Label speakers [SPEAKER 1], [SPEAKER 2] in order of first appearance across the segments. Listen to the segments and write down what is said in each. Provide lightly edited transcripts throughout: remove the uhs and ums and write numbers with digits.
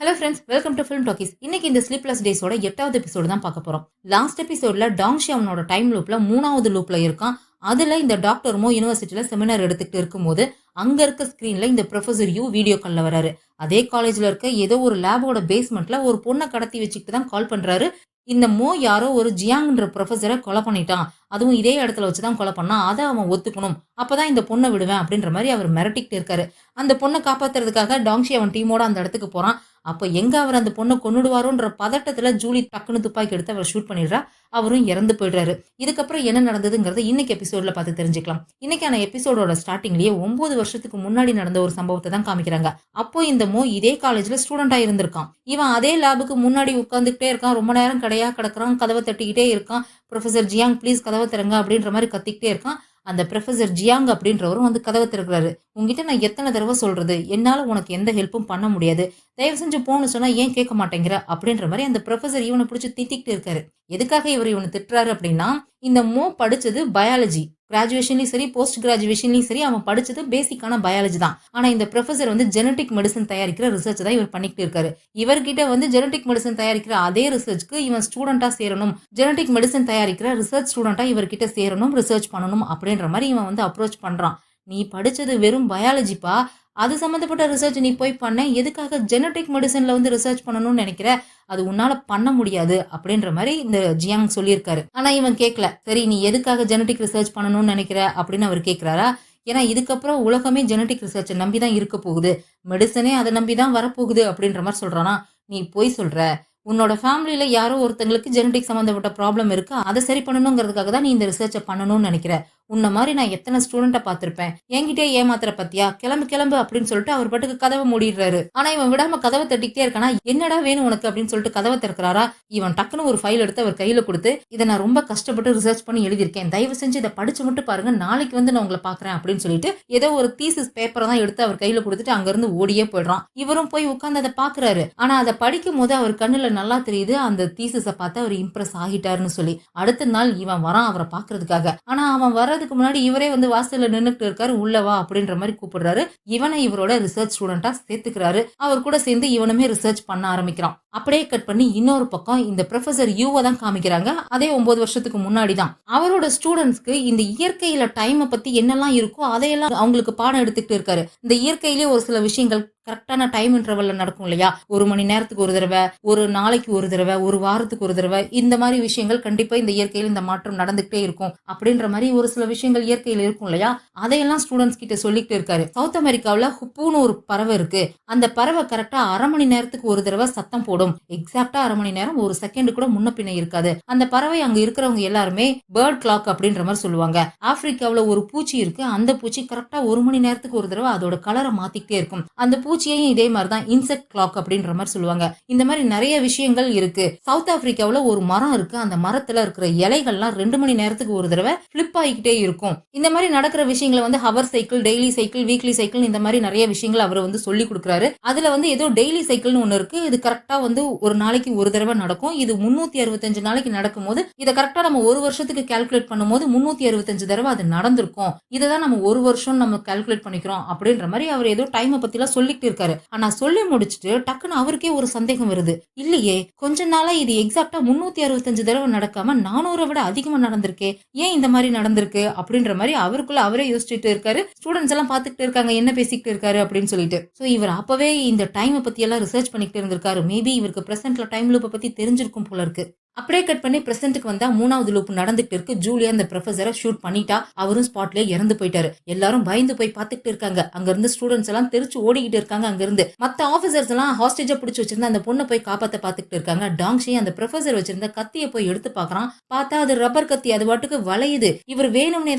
[SPEAKER 1] Hello friends, welcome to film talkies. இன்னைக்கு இந்த sleepless டேஸோட 8வது எபிசோடு தான் பார்க்க போறோம். லாஸ்ட் எபிசோட்ல டாங்ஷி அவனோட டைம் லூப்ல 3வது லூப்ல இருக்கான். அதுல இந்த டாக்டருமோ யூனிவர்சிட்டியில செமினார் எடுத்துக்கிட்டு இருக்கும்போது அங்க இருக்க ஸ்கிரீன்ல இந்த ப்ரொஃபசர் யூ வீடியோ கால்ல வராரு. அதே காலேஜ்ல இருக்க ஏதோ ஒரு லேபோட பேஸ்மெண்ட்ல ஒரு பொண்ணை கடத்தி வச்சுக்கிட்டு தான் கால் பண்றாரு. இந்த மோ யாரோ ஒரு ஜியாங்ன்ற ப்ரொஃபசரை கொலை பண்ணிட்டான், அதுவும் இதே இடத்துல வச்சுதான் கொலை பண்ணான், அதை அவன் ஒத்துக்கணும், அப்பதான் இந்த பொண்ணை விடுவேன் அப்படின்ற மாதிரி அவர் மிரட்டிக்கிட்டு இருக்காரு. அந்த பொண்ணை காப்பாத்துறதுக்காக டாங்ஷி அவன் டீமோட அந்த இடத்துக்கு போறான். அப்ப எங்க அவர் அந்த பொண்ணை கொன்னுடுவாரோன்ற பதட்டத்துல ஜூலி டக்குன்னு துப்பாக்கி எடுத்து அவரை ஷூட் பண்ணிடுறா. அவரும் இறந்து போயிடுறாரு. இதுக்கப்புறம் என்ன நடந்ததுங்கிறத இன்னைக்கு எபிசோட்ல பார்த்து தெரிஞ்சுக்கலாம். இன்னைக்கான எபிசோடோட ஸ்டார்டிங்லயே 9 வருஷத்துக்கு முன்னாடி நடந்த ஒரு சம்பவத்தை தான் காமிக்கிறாங்க. அப்போ இந்த மோ இதே காலேஜ்ல ஸ்டூடெண்டா இருந்திருக்கான். இவன் அதே லேபுக்கு முன்னாடி உட்காந்துக்கிட்டே இருக்கான். ரொம்ப நேரம் கடையா கிடக்குறான். கதவை தட்டிக்கிட்டே இருக்கான். ப்ரொஃபசர் ஜியாங் ப்ளீஸ் கதவை திறங்க அப்படின்ற மாதிரி கத்திக்கிட்டே இருக்கான். அந்த ப்ரொஃபசர் ஜியாங் அப்படின்றவரும் வந்து கதவை திறக்கிறாரு. உங்ககிட்ட நான் எத்தனை தடவை சொல்றது, என்னால உனக்கு எந்த ஹெல்ப்பும் பண்ண முடியாது, தயவு செஞ்சு போன்னு சொன்னா ஏன் கேட்க மாட்டேங்கிற அப்படின்ற மாதிரி அந்த ப்ரொஃபசர் இவனை பிடிச்சி திட்டிக்கிட்டு இருக்காரு. எதுக்காக இவனை திட்டுறாரு அப்படின்னா, இந்த மோ படிச்சது பயாலஜி, கிராஜுவேஷன்லயும் சரி போஸ்ட் கிராஜுவேஷன்லயும் சரி அவன் படிச்சது பேசிக்கான பயாலஜி தான். ஆனா இந்த ப்ரொஃபசர் வந்து ஜெனடிக் மெடிசன் தயாரிக்கிற ரிசர்ச் தான் இவர் பண்ணிக்கிட்டு இருக்காரு. இவர்கிட்ட வந்து ஜெனடிக் மெடிசன் தயாரிக்கிற அதே ரிசர்ச்க்கு இவன் ஸ்டூடெண்டா சேரணும், ஜெனடிக் மெடிசன் தயாரிக்கிற ரிசர்ச் ஸ்டூடெண்டா இவர்கிட்ட சேரணும், ரிசர்ச் பண்ணணும் அப்படின்ற மாதிரி இவன் வந்து அப்ரோச் பண்றான். நீ படிச்சது வெறும் பயாலஜிப்பா, அது சம்மந்தப்பட்ட ரிசர்ச் நீ போய் பண்ண, எதுக்காக ஜெனடிக் மெடிசன்ல வந்து ரிசர்ச் பண்ணணும்னு நினைக்கிற, அது உன்னால பண்ண முடியாது அப்படின்ற மாதிரி இந்த ஜியாங் சொல்லியிருக்காரு. ஆனா இவன் கேட்கல. சரி நீ எதுக்காக ஜெனடிக் ரிசர்ச் பண்ணணும்னு நினைக்கிற அப்படின்னு அவர் கேட்கிறாரா. ஏன்னா இதுக்கப்புறம் உலகமே ஜெனடிக் ரிசர்ச்சை நம்பி தான் இருக்க போகுது, மெடிசனே அதை நம்பி தான் வரப்போகுது அப்படின்ற மாதிரி சொல்றானா. நீ போய் சொல்ற, உன்னோட ஃபேமிலியில யாரோ ஒருத்தங்களுக்கு ஜெனடிக் சம்மந்தப்பட்ட ப்ராப்ளம் இருக்கு, அதை சரி பண்ணணுங்கிறதுக்காக தான் நீ இந்த ரிசர்ச்சை பண்ணணும்னு நினைக்கிற. உன்ன மாதிரி நான் எத்தனை ஸ்டூடெண்ட்டை பார்த்திருப்பேன், என்கிட்டயே ஏமாத்துற பத்தியா, கிளம்பு கிளம்பு அப்படின்னு சொல்லிட்டு அவர் பாட்டுக்கு கதவை மூடிடுறாரு. ஆனா இவன் விடாம கதவை தட்டிக்கிட்டே இருக்கானா. என்னடா வேணும் உனக்கு அப்படின்னு சொல்லிட்டு கதவை திறக்கிறாரா. இவன் டக்குன்னு ஒரு ஃபைல் எடுத்து அவர் கையில கொடுத்து, இதை நான் ரொம்ப கஷ்டப்பட்டு ரிசர்ச் பண்ணி எழுதியிருக்கேன், தயவு செஞ்சு இதை படிச்சு மட்டும் பாருங்க, நாளைக்கு வந்து நான் உங்களை பாக்குறேன் அப்படின்னு சொல்லிட்டு ஏதோ ஒரு தீசிஸ் பேப்பரை தான் எடுத்து அவர் கையில கொடுத்துட்டு அங்க இருந்து ஓடியே போயிடுறான். இவரும் போய் உட்கார்ந்து அதை பாக்குறாரு. ஆனா அதை படிக்கும் போது அவர் கண்ணுல நல்லா தெரியுது அந்த தீசிஸை பார்த்து அவர் இம்ப்ரெஸ் ஆகிட்டாருன்னு சொல்லி. அடுத்த நாள் இவன் வரான் அவரை பாக்குறதுக்காக. ஆனா அவன் வர்றதுக்கு முன்னாடி இவரே வந்து வாசல்ல நின்னுட்டு இருக்காரு. உள்ளவா அப்படின்ற மாதிரி கூப்பிடுறாரு. இவனை இவரோட ரிசர்ச் ஸ்டூடெண்டா சேர்த்துக்கிறாரு. அவர் கூட சேர்ந்து இவனுமே ரிசர்ச் பண்ண ஆரம்பிக்கிறான். அப்படியே கட் பண்ணி இன்னொரு பக்கம் இந்த ப்ரொஃபசர் யூவை தான் காமிக்கிறாங்க. அதே 9 வருஷத்துக்கு முன்னாடி தான் அவரோட ஸ்டூடெண்ட்ஸ்க்கு இந்த இயற்கையில டைம் பத்தி என்னெல்லாம் இருக்கோ அதையெல்லாம் அவங்களுக்கு பாடம் எடுத்துக்கிட்டு இருக்காரு. இந்த இயற்கையிலேயே ஒரு சில விஷயங்கள் கரெக்டான டைம் இன்டர்வல்ல நடக்கும் இல்லையா, 1 மணி நேரத்துக்கு ஒரு தடவை, ஒரு நாளைக்கு ஒரு தடவை, ஒரு வாரத்துக்கு ஒரு தடவை, இந்த மாதிரி விஷயங்கள் கண்டிப்பா இந்த இயற்கையில் இந்த மாற்றம் நடந்துகிட்டே இருக்கும் அப்படின்ற மாதிரி ஒரு சில விஷயங்கள் இயற்கையில் இருக்கும் இல்லையா, அதையெல்லாம் ஸ்டூடெண்ட்ஸ் கிட்ட சொல்லிட்டு இருக்காரு. சவுத் அமெரிக்காவில் ஹுப்புன்னு ஒரு பறவை இருக்கு. அந்த பறவை கரெக்டா 1/2 மணி நேரத்துக்கு ஒரு தடவை சத்தம் போடும். எக்ஸாக்டா 1/2 மணி நேரம், ஒரு செகண்ட் கூட முன்ன பின்ன இருக்காது. அந்த பறவை அங்க இருக்கிறவங்க எல்லாருமே பேர்ட் கிளாக் அப்படின்ற மாதிரி சொல்லுவாங்க. ஆப்பிரிக்காவில் ஒரு பூச்சி இருக்கு. அந்த பூச்சி கரெக்டா 1 மணி நேரத்துக்கு ஒரு தடவை அதோட கலரை மாத்திக்கிட்டே இருக்கும். அந்த பூச்சியையும் இதே மாதிரிதான் இன்செக்ட் கிளாக் அப்படின்ற மாதிரி சொல்லுவாங்க. இந்த மாதிரி நிறைய விஷயங்கள் இருக்கு. சவுத் ஆப்பிரிக்காவுல ஒரு மரம் இருக்கு. அந்த மரத்துல இருக்கிற இலைகள்லாம் 2 மணி நேரத்துக்கு ஒரு தடவை பிளிப் ஆகிக்கிட்டே இருக்கும். இந்த மாதிரி நடக்கிற விஷயங்களை வந்து hour cycle, daily cycle, weekly cycle, இந்த மாதிரி நிறைய விஷயங்கள் அவர் வந்து சொல்லி கொடுக்குறாரு. அதுல வந்து ஏதோ டெய்லி சைக்கிள்னு ஒண்ணு இருக்கு. இது கரெக்டா வந்து ஒரு நாளைக்கு ஒரு தடவை நடக்கும். இது 365 நாளைக்கு நடக்கும் போது இதை கரெக்டா நம்ம ஒரு வருஷத்துக்கு கால்குலேட் பண்ணும்போது 365 தடவை அது நடந்திருக்கும். இதைதான் நம்ம ஒரு வருஷம் நம்ம கால்குலேட் பண்ணிக்கிறோம் அப்படின்ற மாதிரி அவர் ஏதோ டைமை பத்தி எல்லாம் சொல்லிட்டு இருக்காரு. ஆனா சொல்லி முடிச்சுட்டு டக்குன்னு அவருக்கே ஒரு சந்தேகம் வருது. இல்லையே, கொஞ்ச நாளா இது எக்ஸாக்டா 365 தடவை நடக்காம 400 விட அதிகமா நடந்திருக்கே, ஏன் இந்த மாதிரி நடந்திருக்கு அப்படின்ற மாதிரி அவருக்குள்ள அவரே யோசிச்சுட்டு இருக்காரு. ஸ்டூடெண்ட்ஸ் எல்லாம் பாத்துக்கிட்டு இருக்காங்க என்ன பேசிக்கிட்டு இருக்காரு அப்படின்னு சொல்லிட்டு. சோ இவர் அப்பவே இந்த டைமை பத்தி எல்லாம் ரிசர்ச் பண்ணிக்கிட்டு இருந்திருக்காரு. மேபி இவருக்கு பிரசன்ட்ல டைம் லூப்பை பத்தி தெரிஞ்சிருக்கும் போல இருக்கு. அப்படியே கட் பண்ணி பிரசன்ட்டுக்கு வந்தா 3வது லூப் நடந்துட்டு இருக்கு. ஜூலியா அந்த ப்ரொஃபசரை ஷூட் பண்ணிட்டா. அவரும் ஸ்பாட்லயே இறந்து போயிட்டாரு. எல்லாரும் பயந்து போய் பாத்துக்கிட்டு இருக்காங்க. அங்க இருந்து ஸ்டூடெண்ட்ஸ் எல்லாம் தெரிச்சு ஓடிக்கிட்டு இருக்காங்க. அங்க இருந்து மத்த ஆபீசர்ஸ் எல்லாம் ஹாஸ்டேஜா பிடிச்சு வச்சிருந்த அந்த பொண்ணை போய் காப்பாத்த பாத்துக்கிட்டு இருக்காங்க. டாங்ஷி அந்த ப்ரொஃபசர் வச்சிருந்த கத்தியை போய் எடுத்து பாக்குறான். பார்த்தா அது ரப்பர் கத்தி, அது பாட்டுக்கு வளையுது. இவர் வேணும்னே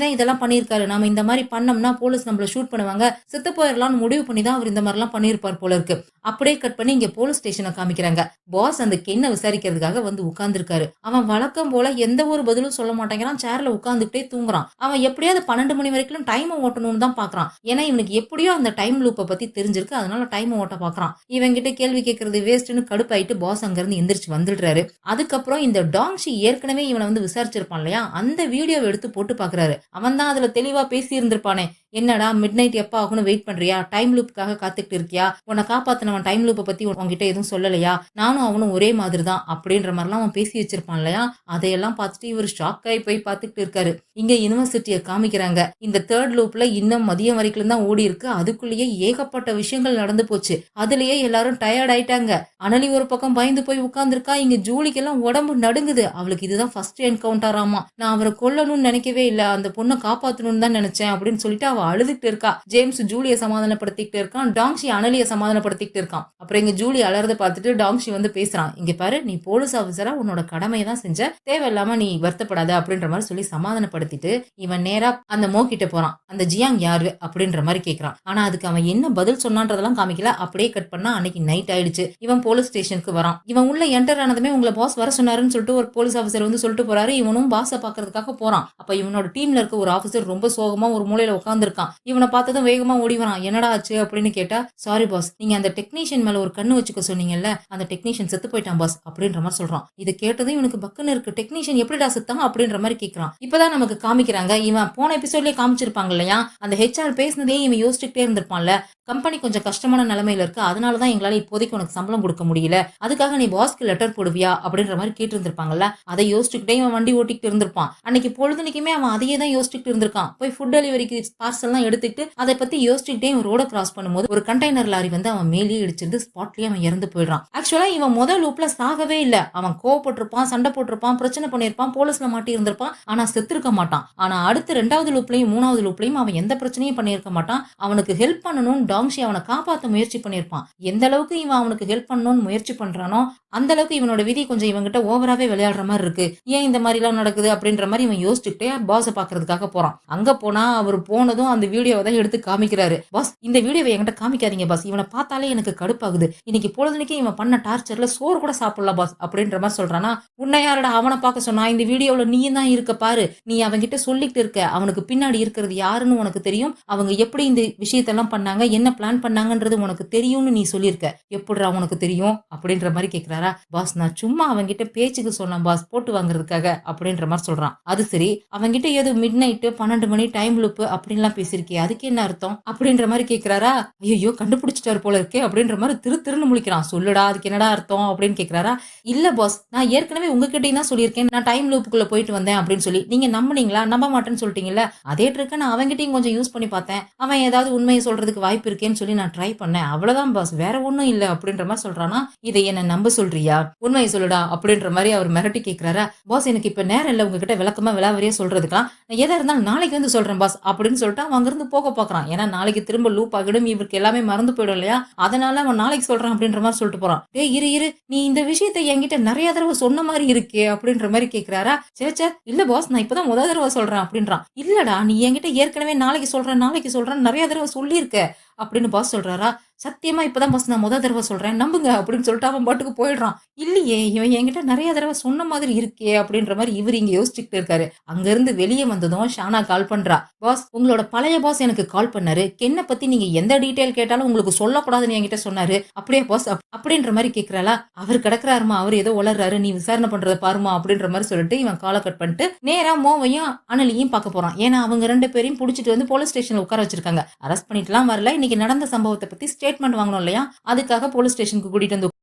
[SPEAKER 1] தான் இதெல்லாம் பண்ணிருக்காரு. நாம இந்த மாதிரி பண்ணோம்னா போலீஸ் நம்மள ஷூட் பண்ணுவாங்க, செத்து போயிடலாம்னு முடிவு பண்ணி தான் அவர் இந்த மாதிரி எல்லாம் பண்ணிருப்பார் போல இருக்கு. அப்படியே கட் பண்ணி இங்க போலீஸ் ஸ்டேஷனை காமிக்கிறாங்க. பாஸ் அந்த கென்னை விசாரிக்கிறதுக்காக வந்து உட்கார்ந்து இருக்காரு. அவன் வழக்கம் போல எந்த ஒரு பதிலும் சொல்ல மாட்டேங்கிறான். சேர்ல உட்கார்ந்துகிட்டே தூங்குறான். அவன் எப்படியாவது 12 மணி வரைக்கும் டைம ஓட்டணும்னு தான் பாக்குறான். ஏன்னா இவனுக்கு எப்படியோ அந்த டைம் லூப்ப பத்தி தெரிஞ்சிருக்கு. அதனால டைம ஓட்ட பாக்குறான். இவன்கிட்ட கேள்வி கேட்கறது வேஸ்ட்ன்னு கடுப்பாயிட்டு பாஸ் அங்கிருந்து எந்திரிச்சு வந்துடுறாரு. அதுக்கப்புறம் இந்த டாங்ஷி ஏற்கனவே இவனை வந்து விசாரிச்சிருப்பான் இல்லையா, அந்த வீடியோவை எடுத்து போட்டு பாக்குறாரு. அவன் தான் அதுல தெளிவா பேசி இருந்திருப்பானே, என்னடா மிட் நைட் எப்ப ஆகும்னு வெயிட் பண்றியா, டைம் லூப்புக்காக காத்துக்கிட்டு இருக்கியா, உன்னை காப்பாத்தினவன் டைம் லூப்பை பத்தி உன்கிட்ட எதுவும் சொல்லலையா, நானும் அவனும் ஒரே மாதிரி தான் அப்படின்ற மாதிரிலாம் அவன் பேசி வச்சிருப்பான் இல்லையா. அதையெல்லாம் பார்த்துட்டு இவர் ஷாக் ஆகி போய் பார்த்துக்கிட்டு இருக்காரு. இங்க யூனிவர்சிட்டியை காமிக்கிறாங்க. இந்த தேர்ட் லூப்ல இன்னும் மதியம் வரைக்கும் தான் ஓடி இருக்கு. அதுக்குள்ளேயே ஏகப்பட்ட விஷயங்கள் நடந்து போச்சு. அதுலயே எல்லாரும் டயர்ட் ஆயிட்டாங்க. அனலி ஒரு பக்கம் பயந்து போய் உட்கார்ந்துருக்கா. இங்க ஜூலிக்கெல்லாம் உடம்பு நடுங்குது. அவளுக்கு இதுதான் ஃபர்ஸ்ட் என்கவுண்டர் ஆமா. நான் அவரை கொல்லணும்னு நினைக்கவே இல்ல, அந்த பொண்ணை காப்பாத்தணும்னு தான் நினைச்சேன் அப்படின்னு சொல்லிட்டு அவ அழுதுட்டு இருக்கா. ஜேம்ஸ் ஜூலியை சமாதானப்படுத்திக்கிட்டு இருக்கான். டாங்ஷி அனலியை சமாதானப்படுத்திக்கிட்டு இருக்கான். அப்புறம் இங்க ஜூலி அலறத பார்த்துட்டு டாங்ஷி வந்து பேசுறான். இங்க பாரு, நீ போலீஸ் ஆபீசரா உன்னோட கடமையை தான் செஞ்ச, தேவையில்லாம நீ வருத்தப்படாத அப்படின்ற மாதிரி சொல்லி சமாதானப்படுத்திட்டு இவன் நேரா அந்த மோ கிட்ட போறான். அந்த ஜியாங் யாரு அப்படின்ற மாதிரி கேக்குறான். ஆனா அதுக்கு அவன் என்ன பதில் சொன்னான்றதெல்லாம் காமிக்கல. அப்படியே கட் பண்ணா அன்னைக்கு நைட் ஆயிடுச்சு. இவன் போலீஸ் ஸ்டேஷனுக்கு வரான். இவன் உள்ள என்டர் ஆனதுமே உங்களை பாஸ் வர சொன்னாருன்னு சொல்லிட்டு ஒரு போலீஸ் ஆபீசர் வந்து சொல்லிட்டு போறாரு. இவனும் பாஸை பாக்குறதுக்காக போறான். அப்ப இவனோட டீம்ல இருக்க ஒரு ஆபீசர் ரொம்ப சோகமா ஒரு மூலையில உட்கார்ந்துருக்கான். இவனை பார்த்ததும் வேகமா ஓடி வரான். என்னடா ஆச்சு அப்படின்னு கேட்டா, சாரி பாஸ், நீங்க அந்த டெக்னீஷியன் மேல ஒரு கண்ணு வச்சுக்க சொன்னீங்கல்ல, அந்த டெக்னீஷியன் செத்து போயிட்டான் பாஸ் அப்படின்ற மாதிரி சொல்றான். இதை கேட்டதும் இவனுக்கு பக்குன்னு இருக்கு. டெக்னீஷியன் எப்படிடா செத்தான் அப்படின்ற மாதிரி கேட்கறான். இப்பதான் நமக்கு காமிக்கிறாங்க, இவன் போன எபிசோட்லயே காமிச்சிருப்பாங்க இல்லையா, அந்த ஹெச்ஆர் பேசினதே இவன் யோசிச்சுட்டே இருந்திருப்பான்ல. கம்பெனி கொஞ்சம் கஷ்டமான நிலைமையில இருக்கு, அதனாலதான் எங்களால இப்போதைக்கு உனக்கு சம்பளம் கொடுக்க முடியல, அதுக்காக நீ பாஸ்க்கு லெட்டர் போடுவியா அப்படின்ற மாதிரி கேட்டு இருந்திருப்பாங்கல்ல. அதை யோசிச்சுக்கிட்டே இவன் வண்டி ஓட்டிக்கிட்டு இருந்திருப்பான். அன்னைக்கு பொழுதுனிக்குமே அவன் அதையே தான் யோசிச்சுட்டு இருந்திருக்கான். போய் ஃபுட் டெலிவரிக்கு பார்சல் எல்லாம் எடுத்துக்கிட்டு அதை பத்தி யோசிச்சுக்கிட்டே ரோட கிராஸ் பண்ணும்போது ஒரு கண்டெய்னர் லாரி வந்து அவன் மேலேயே இடிச்சிருந்து ஸ்பாட்லயே அவன் இறந்து போயிடுறான். ஆக்சுவலா இவன் முதல் லூப்ல சாகவே இல்ல. அவன் கோவப்பட்டிருப்பான், சண்டை போட்டிருப்பான், பிரச்சனை பண்ணிருப்பான், போலீஸ்ல மாட்டி இருந்திருப்பான், ஆனா செத்துருக்க மாட்டான். ஆனா அடுத்து 2வது லூப்லயும் 3வது லூப்லயும் அவன் எந்த பிரச்சனையும் பண்ணிருக்க மாட்டான். அவனுக்கு ஹெல்ப் பண்ணணும் டாங்ஷி அவனை காப்பாத்த முயற்சி பண்ணிருப்பான். எந்த அளவுக்கு இவன் அவனுக்கு ஹெல்ப் பண்ணணும்னு முயற்சி பண்றானோ அந்த அளவுக்கு இவனோட விதி கொஞ்சம் இவங்கிட்ட ஓவராவே விளையாடுற மாதிரி இருக்கு. ஏன் இந்த மாதிரி எல்லாம் நடக்குது அப்படின்ற மாதிரி இவன் யோசிச்சுக்கிட்டே பாஸை பாக்குறதுக்காக போறான். அங்க போனா அவர் போனதும் அந்த வீடியோவை தான் எடுத்து காமிக்கிறாரு. பாஸ், இந்த வீடியோவை என்கிட்ட காமிக்காதீங்க பாஸ், இவனை பார்த்தாலே எனக்கு கடுப்பாகுது, இன்னைக்கு பொழுதுனைக்கு இவன் பண்ண டார்ச்சர்ல சோறு கூட சாப்பிடலாம் பாஸ் அப்படின்ற மாதிரி சொல்றானா. உன்னை யாரோட அவனை பார்க்க சொன்னா, இந்த வீடியோல நீயும் தான் இருக்க பாரு, நீ அவன்கிட்ட சொல்லிட்டு இருக்க, அவனுக்கு பின்னாடி இருக்கிறது யாருன்னு உனக்கு தெரியும், அவங்க எப்படி இந்த விஷயத்தெல்லாம் பண்ணாங்க, என்ன பிளான் பண்ணாங்கன்றது உனக்கு தெரியும்னு நீ சொல்லியிருக்க, எப்படிடா உனக்கு தெரியும் அப்படின்ற மாதிரி கேட்கிறாரா. பாஸ், நான் சும்மா அவன்கிட்ட பேச்சுக்கு சொன்னேன் பாஸ், போட்டு வாங்குறதுக்காக அப்படின்ற மாதிரி சொல்றான். அது சரி, அவன்கிட்ட ஏதோ மிட் நைட்டு 12 மணி டைம் லூப் அப்படின்லாம் பேசிருக்கே, அதுக்கு என்ன அர்த்தம் அப்படின்ற மாதிரி கேட்கிறாரா. ஐயோ, கண்டுபிடிச்சிட்டாரு போல இருக்கே அப்படின்ற மாதிரி திருன்னு முழிக்கிறான். சொல்லுடா, அதுக்கு என்னடா அர்த்தம் அப்படின்னு கேட்கிறாரா. இல்ல பாஸ், நான் ஏற்கனவே உங்ககிட்டயும் தான் சொல்லியிருக்கேன், நான் டைம் லூப்புக்குள்ள போயிட்டு வந்தேன் அப்படின்னு சொல்லி, நீங்க நம்பினீங்களா, நம்ப மாட்டேன்னு சொல்லிட்டீங்கல்ல, அதே ட்ரிக்க நான் அவன்கிட்டயும் கொஞ்சம் யூஸ் பண்ணி பார்த்தேன், அவன் ஏதாவது உண்மையை சொல்றதுக்கு வாய்ப்பு இருக்கேன்னு சொல்லி நான் ட்ரை பண்ணேன், அவ்வளவுதான் பாஸ், வேற ஒண்ணும் இல்ல அப்படின்ற மாதிரி சொல்றானா. இதை என்ன நம்ப சொல்றியா, உண்மையை சொல்லுடா அப்படின்ற மாதிரி அவர் மிரட்டி கேட்கிறாரா. பாஸ், எனக்கு இப்ப நேரம் இல்ல உங்ககிட்ட விளக்கமா விளாவரியா சொல்றதுக்கெல்லாம், நான் எதா இருந்தாலும் நாளைக்கு வந்து சொல்றேன் பாஸ் அப்படின்னு சொல்லிட்டு அவன் அங்கிருந்து போக பாக்குறான். ஏன்னா நாளைக்கு திரும்ப லூப் ஆகிடும், இவருக்கு எல்லாமே மறந்து போயிடும் இல்லையா, அதனால அவன் நாளைக்கு சொல்றான் அப்படின்ற மாதிரி சொல்லிட்டு போறான். டேய் இரு, நீ இந்த விஷயத்தை என்கிட்ட நிறைய தடவை சொன்ன மாதிரி இருக்கே அப்படின்ற மாதிரி கேட்கிறாரா. சேச்சே இல்ல பாஸ், நான் இப்பதான் முதல் தடவை சொல்றேன் அப்படின்றான். இல்லடா, நீ என்கிட்ட ஏற்கனவே நாளைக்கு சொல்றேன் நிறைய தடவை சொல்லியிருக்க அப்படின்னு பாஸ் சொல்றாரா. சத்தியமா இப்பதான் பாஸ் நான் முதல் தடவை சொல்றேன், நம்புங்க அப்படின்னு சொல்லிட்டு அவன் பாட்டுக்கு போயிடுறான். இல்லையே, இவன் என்கிட்ட நிறைய தடவை சொன்ன மாதிரி இருக்கே அப்படின்ற மாதிரி இவர் இங்க யோசிச்சுட்டு இருக்காரு. அங்க இருந்து வெளியே வந்ததும் ஷானா கால் பண்றா. பாஸ், உங்களோட பழைய பாஸ் எனக்கு கால் பண்ணாரு, கென்னை பத்தி நீங்க எந்த டீடைல் கேட்டாலும் உங்களுக்கு சொல்லக்கூடாதுன்னு என்கிட்ட சொன்னாரு, அப்படியே பாஸ் அப்படின்ற மாதிரி கேக்குறாளா. அவர் கிடக்குறாருமா, அவர் ஏதோ உளர்றாரு, நீ விசாரணை பண்றத பாருமா அப்படின்ற மாதிரி சொல்லிட்டு இவன் காலை கட் பண்ணிட்டு நேரா மோவையும் அனலியும் பார்க்க போறான். ஏன்னா அவங்க 2 பேரையும் புடிச்சிட்டு வந்து போலீஸ் ஸ்டேஷன்ல உட்கார வச்சிருக்காங்க. அரெஸ்ட் பண்ணிட்டுலாம் வரல, இன்னைக்கு நடந்த சம்பவத்தை பத்தி ஸ்டேட்மெண்ட் வாங்கணும் இல்லையா, அதுக்காக போலீஸ் ஸ்டேஷனுக்கு கூட்டிட்டு வந்து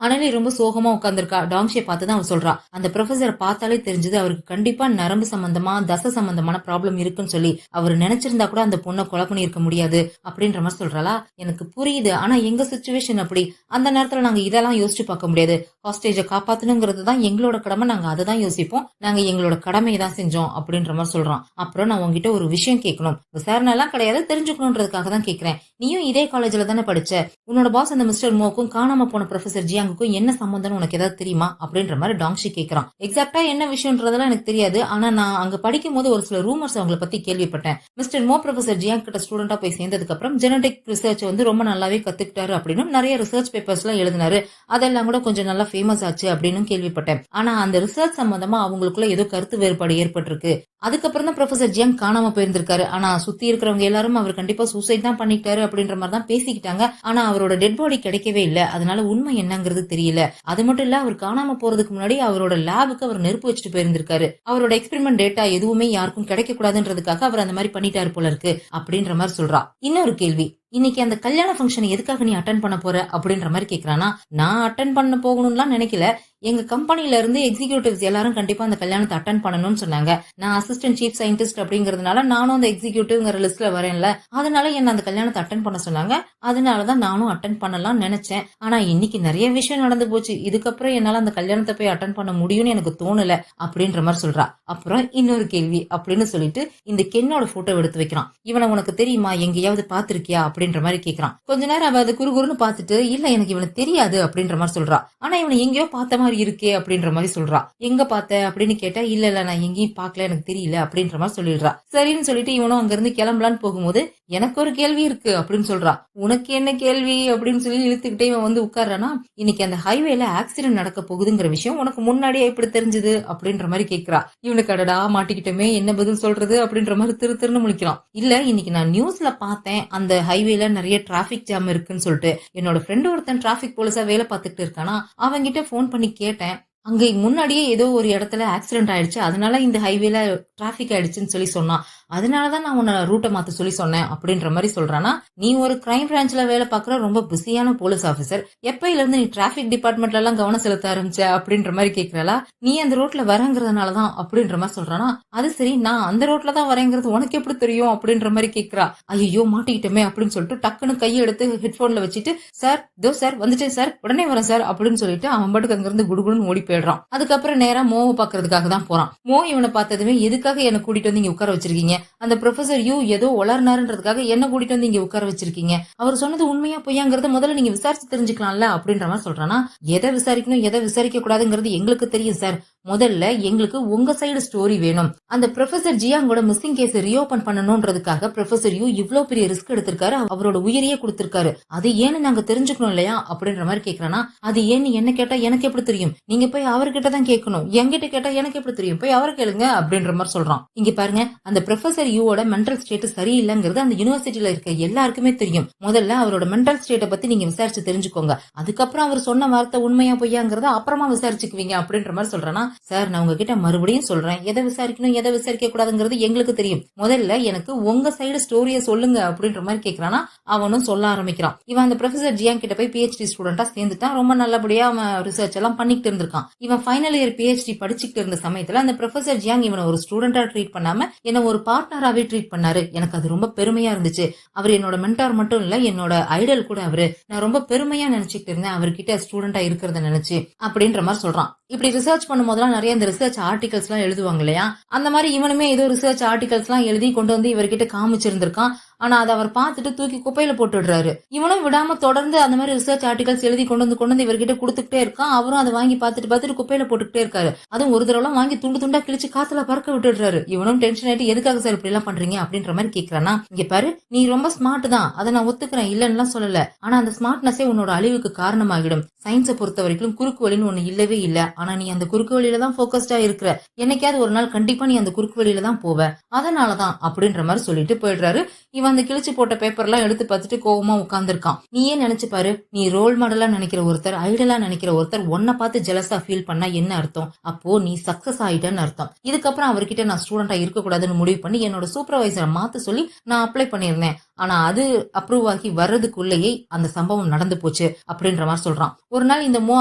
[SPEAKER 1] அனலி ரொம்ப சோகமா உட்கார்ந்துருக்கா. டாங்ஷியை பார்த்து தான் அவ சொல்றா, அந்த ப்ரொஃபசரை பார்த்தாலே தெரிஞ்சது அவருக்கு கண்டிப்பா நரம்பு சம்பந்தமா தசை சம்பந்தமான ப்ராப்ளம் இருக்குன்னு சொல்லி, அவர் நினைச்சிருந்தா கூட அந்த பொண்ணை கொலை பண்ணி இருக்க முடியாது அப்படின்ற மாதிரி சொல்றாளா. எனக்கு புரியுது, ஆனா எங்க சிச்சுவேஷன் அப்படி, அந்த நேரத்துல நாங்க இதெல்லாம் யோசிச்சு பார்க்க முடியாது, ஹாஸ்டேஜை காப்பாத்தணுங்கிறது தான் எங்களோட கடமை, நாங்க அதை தான் யோசிப்போம், நாங்க எங்களோட கடமையை தான் செஞ்சோம் அப்படின்ற மாதிரி சொல்றான். அப்புறம் நான் உங்ககிட்ட ஒரு விஷயம் கேட்கணும், விசாரணை எல்லாம் கிடையாது, தெரிஞ்சுக்கணுன்றதுக்காக தான் கேட்கிறேன். நீயும் இதே காலேஜ்ல தானே படிச்ச, உன்னோட பாஸ் அந்த மிஸ்டர் மோக்கும் காணாம போன ப்ரொஃபசர் ஜியாங் ஜியாங்குக்கும் என்ன சம்பந்தம் உனக்கு ஏதாவது தெரியுமா அப்படின்ற மாதிரி டாங்ஷி கேக்குறான். எக்ஸாக்டா என்ன விஷயம்ன்றதெல்லாம் எனக்கு தெரியாது, ஆனா நான் அங்க படிக்கும் போது ஒரு சில ரூமர்ஸ் அவங்கள பத்தி கேள்விப்பட்டேன். மிஸ்டர் மோ ப்ரொஃபசர் ஜியாங் கிட்ட ஸ்டூடெண்டா போய் சேர்ந்ததுக்கு அப்புறம் ஜெனடிக் ரிசர்ச் வந்து ரொம்ப நல்லாவே கத்துக்கிட்டாரு அப்படின்னு நிறைய ரிசர்ச் பேப்பர்ஸ் எல்லாம் எழுதினாரு. அதெல்லாம் கூட கொஞ்சம் நல்லா ஃபேமஸ் ஆச்சு அப்படின்னு கேள்விப்பட்டேன். ஆனா அந்த ரிசர்ச் சம்பந்தமா அவங்களுக்குள்ள ஏதோ கருத்து வேறுபாடு ஏற்பட்டிருக்கு. அதுக்கப்புறம் தான் ப்ரொஃபசர் ஜியாங் காணாம போயிருந்திருக்காரு. ஆனா சுத்தி இருக்கிறவங்க எல்லாரும் அவர் கண்டிப்பா சூசைட் தான் பண்ணிட்டாரு அப்படின்ற மாதிரி தான் பேசிக்கிட்டாங்க. ஆனா அவரோட டெட் பாடி கிடைக்கவே இல்ல. அதனால உண்மை என்னங்கிறது தெரியல. அது மட்டும் இல்ல, அவர் காணாம போறதுக்கு முன்னாடி அவரோட லேபுக்கு அவர் நெருப்பு வச்சுட்டு போயிருந்திருக்காரு. அவரோட எக்ஸ்பெரிமெண்ட் டேட்டா எதுவுமே யாருக்கும் கிடைக்க கூடாதுன்றதுக்காக அவர் அந்த மாதிரி பண்ணிட்டாரு போல இருக்கு அப்படின்ற மாதிரி சொல்றா. இன்னொரு கேள்வி, இன்னைக்கு அந்த கல்யாண ஃபங்க்ஷன் எதுக்காக நீ அட்டன் பண்ண போற அப்படின்ற மாதிரி கேக்குறானா. நான் அட்டன் பண்ண போகணும்லாம் நினைக்கல. எங்க கம்பெனில இருந்து எக்ஸிகியூட்டிவ்ஸ் எல்லாரும் கண்டிப்பா அந்த கல்யாணத்தை அட்டன் பண்ணணும்னு சொன்னாங்க. நான் அசிஸ்டன்ட் சீஃப் சயின்டிஸ்ட் அப்படிங்கறதுனால நானும் அந்த எக்ஸிகியூட்டிவ்ங்கிற லிஸ்ட்ல வரேன்ல, அதனால என்ன அந்த கல்யாணத்தை அட்டன் பண்ண சொன்னாங்க. அதனாலதான் நானும் அட்டன் பண்ணலாம்னு நினைச்சேன். ஆனா இன்னைக்கு நிறைய விஷயம் நடந்து போச்சு. இதுக்கப்புறம் என்னால அந்த கல்யாணத்தை போய் அட்டன் பண்ண முடியும்னு எனக்கு தோணல அப்படின்ற மாதிரி சொல்றா. அப்புறம் இன்னொரு கேள்வி அப்படின்னு சொல்லிட்டு இந்த கென்னோட போட்டோ எடுத்து வைக்கிறான். இவனை உனக்கு தெரியுமா, எங்கேயாவது பாத்திருக்கியா அப்படின்ற மாதிரி கேக்குறான். கொஞ்ச நேரம் அவ அதை குறுகுறுன்னு பாத்துட்டு, இல்ல எனக்கு இவனை தெரியாது அப்படின்ற மாதிரி சொல்றா. ஆனா இவனை எங்கேயோ பார்த்த மாதிரி இருக்கே அப்படின்ற மாதிரி சொல்றா. எங்க பார்த்த அப்படின்னு கேட்டா, இல்ல நான் எங்கேயும் பாக்கல, எனக்கு தெரியல அப்படின்ற மாதிரி சொல்லிடுறா. சரின்னு சொல்லிட்டு இவனும் அங்க இருந்து கிளம்பலான்னு போகும்போது, எனக்கு ஒரு கேள்வி இருக்கு அப்படின்னு சொல்றா. உனக்கு என்ன கேள்வி அப்படின்னு சொல்லி இழுத்துக்கிட்டே இவன் வந்து உட்கார்றானா. இன்னைக்கு அந்த ஹைவேல ஆக்சிடென்ட் நடக்க போகுதுங்கிற விஷயம் உனக்கு முன்னாடியே எப்படி தெரிஞ்சது அப்படின்ற மாதிரி கேக்குறா. இவனுக்கு அடடா மாட்டிக்கிட்டமே, என்ன பதில் சொல்றது அப்படின்ற மாதிரி திருன்னு முழிக்கிறான். இல்ல இன்னைக்கு நான் நியூஸ்ல பார்த்தேன், அந்த ஹைவேல நிறைய டிராபிக் ஜாம் இருக்குன்னு சொல்லிட்டு. என்னோட ஃப்ரெண்ட் ஒருத்தன் டிராபிக் போலீஸா வேலை பார்த்துட்டு இருக்கானா, அவங்கிட்ட போன் பண்ணி கேட்டேன். அங்க முன்னாடியே ஏதோ ஒரு இடத்துல ஆக்சிடென்ட் ஆயிடுச்சு, அதனால இந்த ஹைவேல டிராபிக் ஆயிடுச்சுன்னு சொல்லி சொன்னான். அதனாலதான் நான் உன்னை ரூட்டை மாத்த சொல்லி சொன்னேன் அப்படின்ற மாதிரி சொல்றானா. நீ ஒரு கிரைம் பிரான்ச்ல வேலை பார்க்கற ரொம்ப பிஸியான போலீஸ் ஆபீசர், எப்பயில இருந்து நீ டிராபிக் டிபார்ட்மெண்ட்ல எல்லாம் கவனம் செலுத்த ஆரம்பிச்ச அப்படின்ற மாதிரி கேக்குறாளா. நீ அந்த ரோட்ல வரங்கிறதுனாலதான் அப்படின்ற மாதிரி சொல்றானா. அது சரி, நான் அந்த ரோட்ல தான் வரேங்கிறது உனக்கு எப்படி தெரியும் அப்படின்ற மாதிரி கேக்குறா. ஐயோ மாட்டிக்கிட்டோமே அப்படின்னு சொல்லிட்டு டக்குன்னு கையை எடுத்து ஹெட்போன்ல வச்சுட்டு, சார் தோ சார் வந்துட்டேன் சார், உடனே வரேன் சார் அப்படின்னு சொல்லிட்டு அவன் பாட்டுக்கு அங்க இருந்து குடுகுடுன்னு ஓடி போயிடுறான். அதுக்கப்புறம் நேரா மோவை பாக்குறதுக்காக தான் போறான். மோ இவனை பார்த்ததுமே, எதுக்காக என்ன கூட்டிட்டு வந்து இங்க உட்கார வச்சிருக்கீங்க, அந்த ப்ரொஃபசர் யூ ஏதோ வளர்னாருன்றதுக்காக என்ன கூட்டிட்டு வந்து இங்க உட்கார வச்சிருக்கீங்க, அவர் சொன்னது உண்மையா பொய்யாங்கிறத முதல்ல நீங்க விசாரிச்சு தெரிஞ்சுக்கலாம்ல அப்படின்ற மாதிரி சொல்றானா. எதை விசாரிக்கணும் எதை விசாரிக்க கூடாதுங்கிறது எங்களுக்கு தெரியும் சார், முதல்ல எங்களுக்கு உங்க சைடு ஸ்டோரி வேணும். அந்த ப்ரொஃபசர் ஜியாங்கோட மிஸ்ஸிங் கேஸ் ரீஓபன் பண்ணணும்ன்றதுக்காக ப்ரொஃபசர் யூ இவ்வளவு பெரிய ரிஸ்க் எடுத்திருக்காரு, அவரோட உயிரையே கொடுத்திருக்காரு, அது ஏன்னு நாங்க தெரிஞ்சுக்கணும் இல்லையா அப்படின்ற மாதிரி கேக்குறானா. அது ஏன்னு என்ன கேட்டா எனக்கு எப்படி தெரியும், நீங்க போய் அவர்கிட்ட தான் கேட்கணும், என்கிட்ட கேட்டா எனக்கு எப்படி தெரியும், போய் அவரை கேளுங்க அப்படின்ற மாதிரி சொல்றான். இங்க பாருங்க, அந்த ப்ரொஃபசர் யூவோட மென்டல் ஸ்டேட் சரியில்லைங்கிறது அந்த யூனிவர்சிட்டியில இருக்க எல்லாருக்குமே தெரியும். முதல்ல அவரோட மென்டல் ஸ்டேட்டை பத்தி நீங்க விசாரிச்சு தெரிஞ்சுக்கோங்க, அதுக்கப்புறம் அவர் சொன்ன வார்த்தை உண்மையா பொய்யாங்கிறத அப்புறமா விசாரிச்சுக்குவீங்க அப்படின்ற மாதிரி சொல்றானா. சார் நான் உங்ககிட்ட மறுபடியும் சொல்றேன், எதை விசாரிக்கணும் எதை விசாரிக்க கூடாதுங்கிறது எங்களுக்கு தெரியும், முதல்ல எனக்கு உங்க சைடு ஸ்டோரிய சொல்லுங்க அப்படின்ற மாதிரி கேக்குறானா. அவனும் சொல்ல ஆரம்பிக்கிறான். இவன் அந்த ப்ரொஃபசர் ஜியாங் கிட்ட போய் பிஹெச்டி ஸ்டூடெண்டா சேர்ந்துட்டான். ரொம்ப நல்லபடியா அவன் ரிசர்ச் எல்லாம் பண்ணிட்டு இருந்திருக்கான். இவன் ஃபைனல் இயர் பிஹெச்டி படிச்சுட்டு இருந்த சமயத்துல அந்த ப்ரொஃபசர் ஜியாங் இவனை ஒரு ஸ்டூடெண்டா ட்ரீட் பண்ணாம என்ன ஒரு பார்ட்னராவே ட்ரீட் பண்ணாரு. எனக்கு அது ரொம்ப பெருமையா இருந்துச்சு. அவர் என்னோட மென்டார் மட்டும் இல்ல, என்னோட ஐடல் கூட அவரு. நான் ரொம்ப பெருமையா நினைச்சிட்டு இருந்தேன் அவர்கிட்ட ஸ்டூடெண்டா இருக்கிறத நினைச்சு அப்படின்ற மாதிரி சொல்றான். இப்படி ரிசர்ச் பண்ணும் போதெல்லாம் நிறைய இந்த ரிசர்ச் ஆர்டிகல்ஸ் எல்லாம் எழுதுவாங்க இல்லையா, அந்த மாதிரி இவனுமே ஏதோ ரிசர்ச் ஆர்டிகல்ஸ் எல்லாம் எழுதி கொண்டு வந்து இவர்கிட்ட காமிச்சிருந்திருக்கான். ஆனா அதை அவர் பார்த்துட்டு தூக்கி குப்பையில போட்டுடுறாரு. இவனும் விடாம தொடர்ந்து அந்த மாதிரி ரிசர்ச் ஆர்டிகல்ஸ் எழுதி கொண்டு வந்து இவர்கிட்ட கொடுத்துட்டே இருக்கான். அவரும் அதை வாங்கி பார்த்துட்டு குப்பையில போட்டுக்கிட்டே இருக்காரு. அதுவும் ஒரு தடவை வாங்கி துண்டு துண்டா கிழிச்சு காத்துல பறக்க விட்டுடுறாரு. இவனும் டென்ஷன் ஆயிட்டு, எதுக்காக சார் இப்படி எல்லாம் பண்றீங்க அப்படின்ற மாதிரி கேக்குறானா. இங்க பாரு, நீ ரொம்ப ஸ்மார்ட் தான், அதை நான் ஒத்துக்கிறேன், இல்லன்னு சொல்லல. ஆனா அந்த ஸ்மார்ட்னஸே உன்னோட அழிவுக்கு காரணமாகிடும். சயின்ஸை பொறுத்த வரைக்கும் குறுக்கு வழின்னு ஒண்ணு இல்லவே இல்ல. ஆனா நீ அந்த குறுக்கு வழியில தான் போக்கஸ்டா இருக்கிற. என்னைக்காவது ஒரு நாள் கண்டிப்பா நீ அந்த குறுக்கு வழியில தான் போவ, அதனாலதான் அப்படின்ற மாதிரி சொல்லிட்டு போயிடுறாரு. இவன் அந்த கிழிச்சு போட்ட பேப்பர் எல்லாம் எடுத்து பார்த்துட்டு கோவமா உட்கார்ந்துருக்கான். நீயே நினைச்சு பாரு, நீ ரோல் மாடலா நினைக்கிற ஒருத்தர், ஐடலா நினைக்கிற ஒருத்தர் உன்னை பார்த்து ஜெலஸா ஃபீல் பண்ணா என்ன அர்த்தம்? அப்போ நீ சக்சஸ் ஆயிட்டன்னு அர்த்தம். இதுக்கப்புறம் அவர்கிட்ட நான் ஸ்டூடெண்டா இருக்க கூடாதுன்னு முடிவு பண்ணி என்னோட சூப்பர்வைசரை மாத்த சொல்லி நான் அப்ளை பண்ணிருந்தேன். ஆனா அது அப்ரூவ் ஆகி வர்றதுக்குள்ளேயே அந்த சம்பவம் நடந்து போச்சு அப்படின்ற மாதிரி சொல்றான். ஒரு நாள் இந்த மோ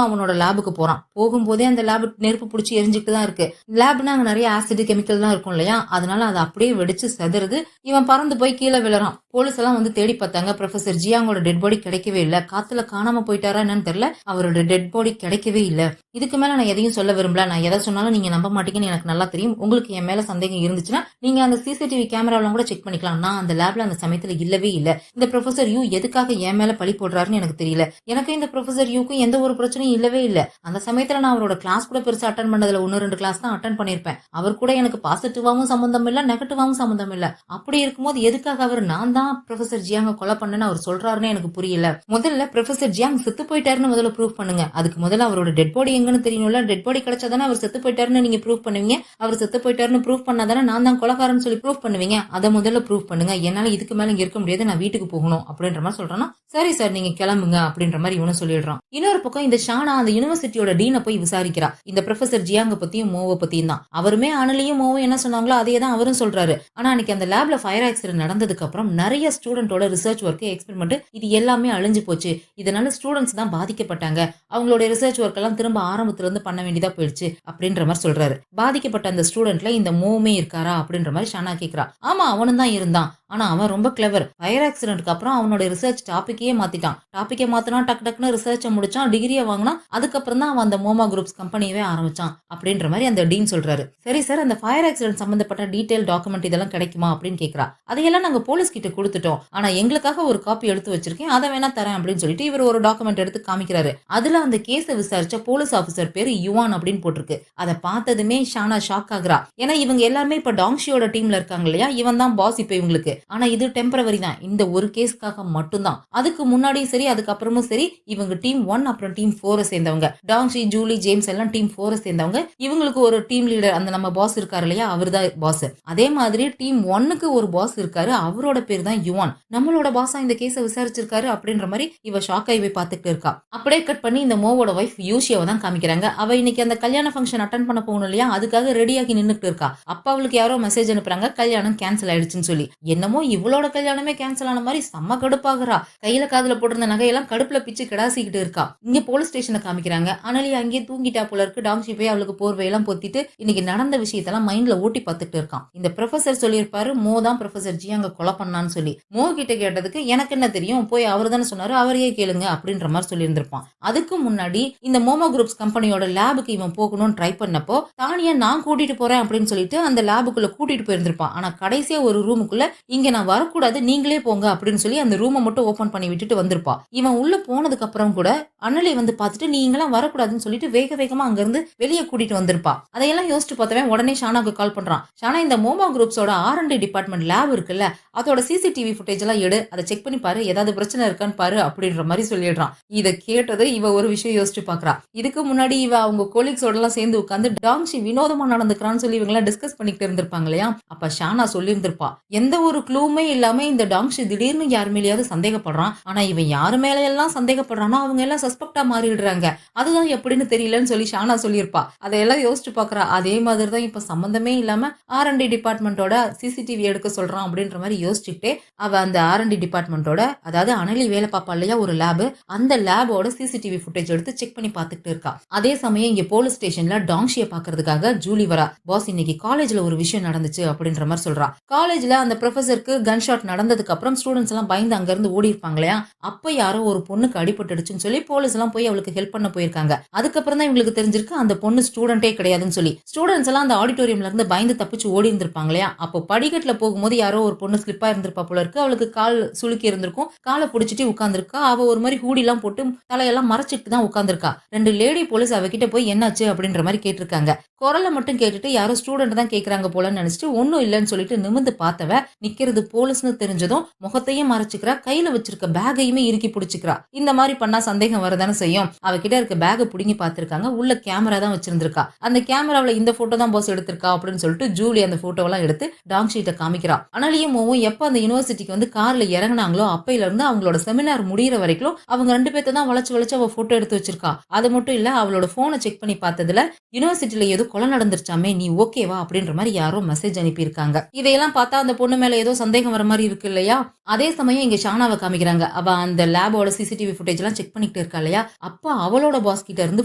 [SPEAKER 1] அவனோட லேபுக்கு போறான். போகும்போதே அந்த லேபு நெருப்பு பிடிச்சி எரிஞ்சுட்டு தான் இருக்கு. லேப்னா அங்க நிறைய ஆசிட் கெமிக்கல் தான் இருக்கும் இல்லையா, அதனால அதை அப்படியே வெடிச்சு செதறுது. இவன் பறந்து போய் கீழே விழுறான். சொல்றான். போலீஸ் எல்லாம் வந்து தேடி பார்த்தாங்க. ப்ரொஃபசர் ஜியாங்கோட டெட் பாடி கிடைக்கவே இல்ல. காத்துல காணாம போயிட்டாரா என்னன்னு தெரியல. அவரோட டெட் பாடி கிடைக்கவே இல்ல. இதுக்கு மேல நான் எதையும் சொல்ல விரும்பல. நான் எதை சொன்னாலும் நீங்க நம்ப மாட்டீங்கன்னு எனக்கு நல்லா தெரியும். உங்களுக்கு என் மேல சந்தேகம் இருந்துச்சுன்னா நீங்க அந்த சிசிடிவி கேமராலாம் கூட செக் பண்ணிக்கலாம். நான் அந்த லேப்ல அந்த சமயத்துல இல்லவே இல்ல. இந்த ப்ரொஃபசர் யூ எதுக்காக என் மேல பழி போடுறாருன்னு எனக்கு தெரியல. எனக்கு இந்த ப்ரொஃபசர் யூக்கும் எந்த ஒரு பிரச்சனையும் இல்லவே இல்ல. அந்த சமயத்துல நான் அவரோட கிளாஸ் கூட பெருசா அட்டன் பண்ணதுல 1-2 கிளாஸ் தான் அட்டன் பண்ணிருப்பேன். அவர் கூட எனக்கு பாசிட்டிவாவும் சம்பந்தம் இல்ல, நெகட்டிவாவும் சம்பந்தம் இல்ல. அப்படி இருக்கும்போது எதுக்காக அவர் நான் தான் ப்ரொஃபசர் ஜியாங்க கொலை பண்ணேன்னு அவர் சொல்றாருன்னு எனக்கு புரியல. முதல்ல ப்ரொஃபசர் ஜியாங் செத்து போயிட்டாருன்னு முதல்ல ப்ரூவ் பண்ணுங்க. அதுக்கு முதல்ல அவரோட டெட் பாடி எங்கன்னு தெரியணும்ல. டெட் பாடி கிடைச்சாதானே அவர் செத்து போயிட்டாருன்னு நீங்க ப்ரூவ் பண்ணுவீங்க. அவர் செத்து போயிட்டாருன்னு ப்ரூவ் பண்ணாதானே நான் தான் கொலைகாரன்னு சொல்லி ப்ரூவ் பண்ணுவீங்க. அதை முதல்ல ப்ரூவ் பண்ணுங்க. என்னால இதுக்கு மேல இங்க இருக்க முடியாது, நான் வீட்டுக்கு போகணும் அப்படின்ற மாதிரி சொல்றானா. சரி சார் நீங்க கிளம்புங்க அப்படின்ற மாதிரி இவனும் சொல்லிடுறான். இன்னொரு பக்கம் இந்த ஷானா அந்த யூனிவர்சிட்டியோட டீனை போய் விசாரிக்கிறா. இந்த ப்ரொஃபசர் ஜியாங்க பத்தியும் மோவை பத்தியும் தான். அவருமே அனலியும் மோவும் என்ன சொன்னாங்களோ அதே தான் அவரும் சொல்றாரு. ஆனா அன்னைக்கு அந்த லேப்ல ஃபயர் ஆக்சிடென்ட் நடந்ததுக்கு அப்புறம் நிறைய ஸ்டூடெண்டோட ரிசர்ச் ஒர்க், எக்ஸ்பெரிமெண்ட் இது எல்லாமே அழிஞ்சு போச்சு. இதனால ஸ்டூடெண்ட்ஸ் தான் பாதிக்கப்பட்டாங்க. அவங்களோட ரிசர்ச் ஒர்க் எல்லாம் திரும்ப ஆரம்பத்துல இருந்து பண்ண வேண்டியதா போயிடுச்சு அப்படின்ற மாதிரி சொல்றாரு. பாதிக்கப்பட்ட அந்த ஸ்டூடெண்ட்ல இந்த மோவுமே இருக்காரா அப்படின்ற மாதிரி ஷானா கேக்குறா. ஆமா அவனும் தான் இருந்தான். ஆனா அவன் ரொம்ப கிளவர். ஃபயர் ஆக்சிடென்ட்க்கு அப்புறம் அவனோட ரிசர்ச் டாபிக்கே மாத்திட்டான். டாபிக்கை மாத்தினா டக்கு டக்குன்னு ரிசர்ச்சை முடிச்சான், டிகிரியை வாங்கினா. அதுக்கப்புறம் தான் அவன் அந்த மோமா குரூப்ஸ் கம்பெனியவே ஆரம்பிச்சான் அப்படின்ற மாதிரி அந்த டீன் சொல்றாரு. சரி சார் அந்த ஃபயர் ஆக்சிடென்ட் சம்பந்தப்பட்ட டீடைல் டாக்குமெண்ட் இதெல்லாம் கிடைக்குமா அப்படின்னு கேக்குறா. அதையெல்லாம் நாங்க போலீஸ் கிட்ட கொடுத்துட்டோம். ஆனா எங்களுக்காக ஒரு காப்பி எடுத்து வச்சிருக்கேன், அதை வேணா தரேன் அப்படின்னு சொல்லிட்டு இவர் ஒரு டாக்குமெண்ட் எடுத்து காமிக்கிறாரு. அதுல அந்த கேஸை விசாரிச்ச போலீஸ் ஆபீசர் பேரு யுவான் அப்படின்னு போட்டிருக்கு. அதை பார்த்ததுமே ஷானா ஷாக் ஆகுறா. ஏன்னா இவங்க எல்லாருமே இப்ப டாங்ஷியோட டீம்ல இருக்காங்க இல்லையா, இவன் தான் பாஸ் இப்ப இவங்களுக்கு. ஆனா இது டெம்பரவரி தான், இந்த ஒரு கேஸ்க்காக மட்டும்தான். அதுக்கு முன்னாடியும் சரி அதுக்கப்புறமும் சரி இவங்க டீம் 1 அப்புறம் டீம் 4 சேர்ந்தவங்க. டாங்ஷி, ஜூலி, ஜேம்ஸ் எல்லாம் டீம் 4 சேர்ந்தவங்க. இவங்களுக்கு ஒரு டீம் லீடர் அந்த நம்ம பாஸ் இருக்காரு இல்லையா, அவர் தான் பாஸ். அதே மாதிரி டீம் 1க்கு ஒரு பாஸ் இருக்காரு, அவரோட பேர் தான் யுவான். நம்மளோட பாஸா இந்த கேஸை விசாரிச்சிருக்காரு அப்படின்ற மாதிரி இவ ஷாக் ஆகி போய் பார்த்துட்டு இருக்கா. அப்படியே கட் பண்ணி இந்த மோவோட வைஃப் யூஷியாவை தான் காமிக்கிறாங்க. அவ இன்னைக்கு அந்த கல்யாண ஃபங்க்ஷன் அட்டன் பண்ண போகணும் இல்லையா, அதுக்காக ரெடியாகி நின்னுட்டு இருக்கா. அப்ப அவளுக்கு யாரோ மெசேஜ் அனுப்புறாங்க, கல்யாணம் கேன்சல் ஆயிடுச்சுன்னு சொல்லி. என்னமோ இவளோட கல்யாணமே கேன்சல் ஆன மாதிரி செம்ம கடுப்பாகிறா. கையில காதுல போட்டிருந்த நகையெல்லாம் கடுப்புல பிச்சு கிடாசிக்கிட்டு இருக்கா. இங்க போலீஸ் ஸ்டேஷனை காமிக்கிறாங்க. அனலி அங்கேயே தூங்கிட்டா போல இருக்கு. டாங்ஷி போய் அவளுக்கு போர்வையெல்லாம் பொத்திட்டு இன்னைக்கு நடந்த விஷயத்தெல்லாம் மைண்ட்ல ஓட்டி பார்த்துட்டு இருக்கான். இந்த ப்ரொஃபசர் சொல்லியிருப்பாரு மோ தான் ப்ரொஃபசர் ஜியாங்க கொலை பண்ணான்னு சொல்லி. மோ கிட்ட கேட்டதுக்கு எனக்கு என்ன தெரியும், போய் அவர் தானே சொன்னாரு, அவரையே கேளுங்க அப்படின்ற மாதிரி சொல்லியிருந்திருப்பான். அதுக்கு முன்னாடி இந்த மோமோ குரூப்ஸ் கம்பெனியோட லேபுக்கு இவன் போகணும்னு ட்ரை பண்ணப்போ தானியா நான் கூட்டிட்டு போறேன் அப்படின்னு சொல்லிட்டு அந்த லேபுக்குள்ள கூட்டிட்டு போயிருந்திருப்பான். ஆனா கடைசியா ஒரு ரூமுக்குள்ள இங்க நான் வரக்கூடாது நீங்களே போங்க அப்படின்னு சொல்லி அந்த ரூமை மட்டும் ஓபன் பண்ணி விட்டுட்டு வந்திருப்பா. இவன் உள்ள போனதுக்கு அப்புறம் கூட அனலை வந்து பார்த்துட்டு நீங்களாம் வரக்கூடாதுன்னு சொல்லிட்டு வேக வேகமா அங்க இருந்து வெளியே கூட்டிட்டு வந்திருப்பா. அதையெல்லாம் யோசிச்சு பார்த்தவன் உடனே ஷானாக்கு கால் பண்றான். ஷானா இந்த மோமோ குரூப்ஸோட R&D டிபார்ட்மெண்ட் லேப் இருக்குல்ல, அதோட சிசிடிவி ஃபுட்டேஜ் எல்லாம் எடு, அதை செக் பண்ணி பாரு, ஏதாவது பிரச்சனை இருக்கான்னு பாரு அப்படின்ற மாதிரி சொல்லிடுறான். இதை கேட்டது இவ ஒரு விஷயம் யோசிச்சு பாக்குறா. இதுக்கு முன்னாடி இவ அவங்க கோலிக்ஸோட எல்லாம் சேர்ந்து உட்காந்து டாங்ஷி வினோதமா நடந்துக்கிறான்னு சொல்லி இவங்க எல்லாம் டிஸ்கஸ் பண்ணிட்டு இருந்திருப்பாங்க இல்லையா. அப்ப ஷானா சொல்லியிருந்திருப்பா, எந்த ஒரு க்ளூமே இல்லாம இந்த டாங்ஷி திடீர்னு யார் மேலேயாவது சந்தேகப்படுறான். ஆனா இவன் யாரு மேல எல்லாம் சந்தேகப்படுறானோ அவங்க எல்லாம் சஸ்பெக்டா மாறிடுறாங்க. அதுதான் எப்படின்னு தெரியலன்னு சொல்லி ஷானா சொல்லியிருப்பா. அதையெல்லாம் யோசிச்சு பாக்குறா. அதே மாதிரி தான் இப்ப சம்பந்தமே இல்லாம R&D டிபார்ட்மெண்டோட சிசிடிவி எடுக்க சொல்றான் அப்படின்ற மாதிரி யோசிச்சுட்டே அவ அந்த R&D டிபார்ட்மெண்டோட, அதாவது அனலி வேலை பாப்பா இல்லையா ஒரு லேபு, அந்த லேபோட சிசிடிவி ஃபுட்டேஜ் எடுத்து செக் பண்ணி பார்த்துட்டு இருக்கா. அதே சமயம் இங்க போலீஸ் ஸ்டேஷன்ல டாங்ஷியை பாக்குறதுக்காக ஜூலி வரா. பாஸ் இன்னைக்கு காலேஜ்ல ஒரு விஷயம் நடந்துச்சு அப்படின்ற மாதிரி சொல்றா. காலேஜ்ல அந்த ப்ரொஃபசருக்கு கன் ஷாட் நடந்ததுக்கு அப்புறம் ஸ்டூடெண்ட்ஸ் எல்லாம் பயந்து அங்க இருந்து ஓடி இருப்பாங்க இல்லையா. அப்ப யாரோ ஒரு பொண்ணுக்கு அடிபட்டுடுச்சுன்னு சொல்லி போலீஸ் எல்லாம் போய் அவளுக்கு ஹெல்ப் பண்ண போயிருக்காங்க. அதுக்கப்புறம் தான் இவங்களுக்கு தெரிஞ்சிருக்கு அந்த பொண்ணு ஸ்டூடெண்டே கிடையாதுன்னு சொல்லி. ஸ்டூடெண்ட்ஸ் எல்லாம் அந்த ஆடிட்டோரியம்ல இருந்து பயந்து தப்பிச்சு ஓடி இருந்திருப்பாங்க இல்லையா. அப்போ படிக்கட்டுல போகும்போது யாரோ ஒரு பொண்ணு ஸ்லிப்பா இருந்திருப்பா போல இருக்கு. அவளுக்கு கால் சுளுக்கி இருந்திருக்கும். காலை பிடிச்சிட்டு உட்கார்ந்துருக்கா. அவ ஒரு மாதிரி ஹூடி எல்லாம் போட்டு தலையெல்லாம் மறைச்சிட்டு தான் உட்கார்ந்துருக்கா. 2 லேடி போலீஸ் அவகிட்ட போய் என்னாச்சு அப்படின்ற மாதிரி கேட்டிருக்காங்க. குரலை மட்டும் கேட்டுட்டு யாரோ ஸ்டூடெண்ட் தான் கேக்குறாங்க போலன்னு நினைச்சிட்டு ஒன்னும் இல்லைன்னு சொல்லிட்டு நிமிந்து பார்த்தவ நிக்கிறது போலீஸ்னு தெரிஞ்சதும் முகத்தையும் மறைச்சுக்கிறா, கையில வச்சிருக்க பேகையுமே இறுக்கி பிடிச்சிக்கிறா. இந்த மாதிரி பண்ணா சந்தேகம் வரதானே செய்யும். அவகிட்ட இருக்க பேகை புடுங்கி பார்த்திருக்காங்க. உள்ள கேமரா தான் வச்சிருந்திருக்கா. அந்த கேமராவில இந்த போட்டோ தான் பாஸ் எடுத்திருக்கா அப்படின்னு சொல்லிட்டு ஜூலி அந்த போட்டோவெல்லாம் எடுத்து டாங்ஷிட்ட காமிக்கிறா. அனலியும் மோவும் எப்ப அந்த யூனிவர்சிட்டிக்கு வந்து கார்ல இறங்கினாங்களோ அப்பையில இருந்து அவங்களோட செமினார் முடிகிற வரைக்கும் அவங்க 2 பேர்த்த தான் வளைச்சு வளைச்சு அவ போட்டோ எடுத்து வச்சிருக்கா. அது மட்டும் இல்ல அவளோட போனை செக் பண்ணி பார்த்ததுல யூனிவர்சிட்டியில ஏதோ கொலை நடந்துருச்சாமே, நீ ஓகேவா அப்படின்ற மாதிரி யாரோ மெசேஜ் அனுப்பியிருக்காங்க. இதையெல்லாம் பார்த்தா அந்த பொண்ணு மேல ஏதோ சந்தேகம் வர மாதிரி இருக்கு இல்லையா? அதே சமயம் இங்க ஷானாவை காமிக்கிறாங்க. அவ அந்த லேபோட சிசிடிவி ஃபுட்டேஜ் எல்லாம் செக் பண்ணிட்டு இருக்கா இல்லையா? அப்ப அவளோட பாஸ் கிட்ட இருந்து